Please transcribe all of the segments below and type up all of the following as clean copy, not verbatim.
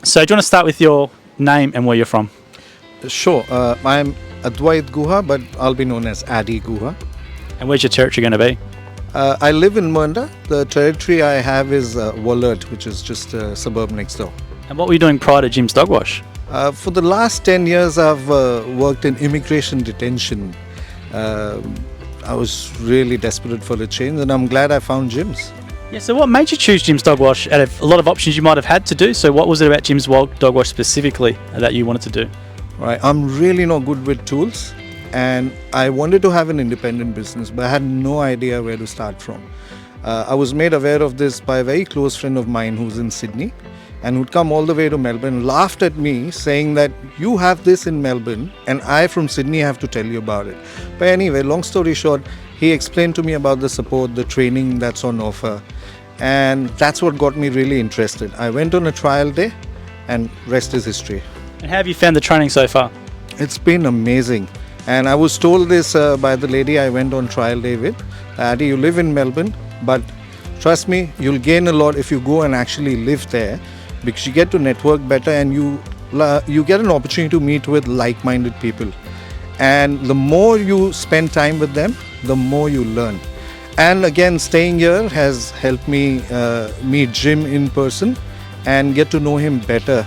So do you want to start with your name and where you're from? Sure. I'm Advait Guha, but I'll be known as Adi Guha. And where's your territory going to be? I live in Mernda. The territory I have is Wollert, which is just a suburb next door. And what were you doing prior to Jim's Dog Wash? For the last 10 years, I've worked in immigration detention. I was really desperate for a change, and I'm glad I found Jim's. Yeah, so what made you choose Jim's Dog Wash out of a lot of options you might have had to do? So what was it about Jim's Dog Wash specifically that you wanted to do? Right, I'm really not good with tools, and I wanted to have an independent business, but I had no idea where to start from. I was made aware of this by a very close friend of mine who's in Sydney, and who'd come all the way to Melbourne, laughed at me saying that you have this in Melbourne and I from Sydney have to tell you about it. But anyway, long story short, he explained to me about the support, the training that's on offer, and that's what got me really interested. I went on a trial day and rest is history. And how have you found the training so far? It's been amazing. And I was told this by the lady I went on trial day with. Adi, you live in Melbourne, but trust me, you'll gain a lot if you go and actually live there, because you get to network better and you get an opportunity to meet with like-minded people. And the more you spend time with them, the more you learn. And again, staying here has helped me meet Jim in person and get to know him better.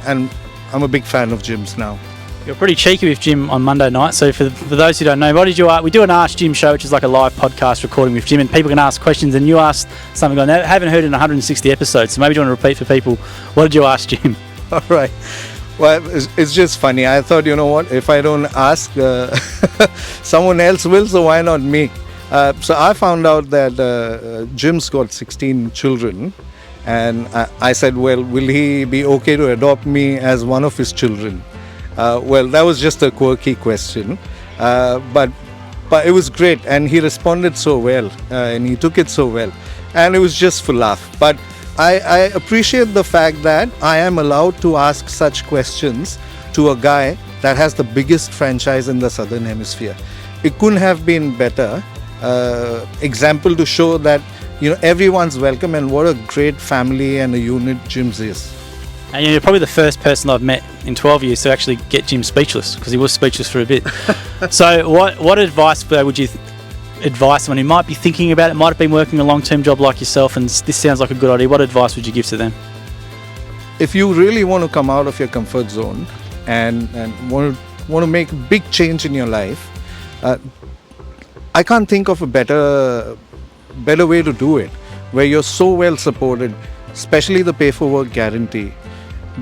And I'm a big fan of Jim's now. You're pretty cheeky with Jim on Monday night. So for those who don't know, what did you we do an Ask Jim show, which is like a live podcast recording with Jim, and people can ask questions. And you asked something I haven't heard in 160 episodes. So maybe you want to repeat for people. What did you ask Jim? All right. Well, it's just funny. I thought, you know what, if I don't ask, someone else will, so why not me? So I found out that Jim's got 16 children. And I said, well, will he be okay to adopt me as one of his children? Well, that was just a quirky question, but it was great, and he responded so well, and he took it so well, and it was just for laugh. But I appreciate the fact that I am allowed to ask such questions to a guy that has the biggest franchise in the Southern Hemisphere. It couldn't have been better example to show that, you know, everyone's welcome, and what a great family and a unit Jim's is. And you're probably the first person I've met in 12 years to actually get Jim speechless, because he was speechless for a bit. So what advice would you advise someone who might be thinking about it, might have been working a long-term job like yourself, and this sounds like a good idea? What advice would you give to them? If you really want to come out of your comfort zone and want to make a big change in your life, I can't think of a better way to do it, where you're so well supported, especially the pay for work guarantee.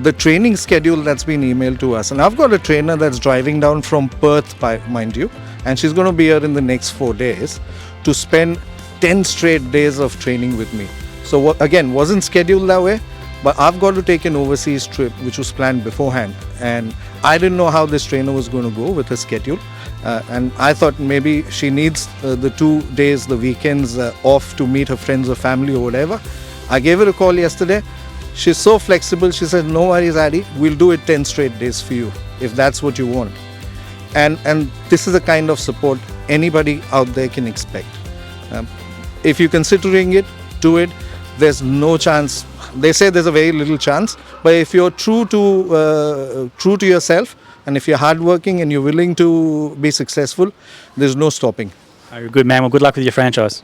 The training schedule that's been emailed to us, and I've got a trainer that's driving down from Perth, mind you, and she's going to be here in the next 4 days to spend 10 straight days of training with me. So again, wasn't scheduled that way, but I've got to take an overseas trip which was planned beforehand, and I didn't know how this trainer was going to go with her schedule, and I thought maybe she needs the 2 days, the weekends off to meet her friends or family or whatever. I gave her a call yesterday. She's so flexible. She said, no worries, Adi, we'll do it 10 straight days for you if that's what you want. And this is the kind of support anybody out there can expect. If you're considering it, do it. There's no chance. They say there's a very little chance, but if you're true to yourself, and if you're hardworking and you're willing to be successful, there's no stopping. You're a good man. Well, good luck with your franchise.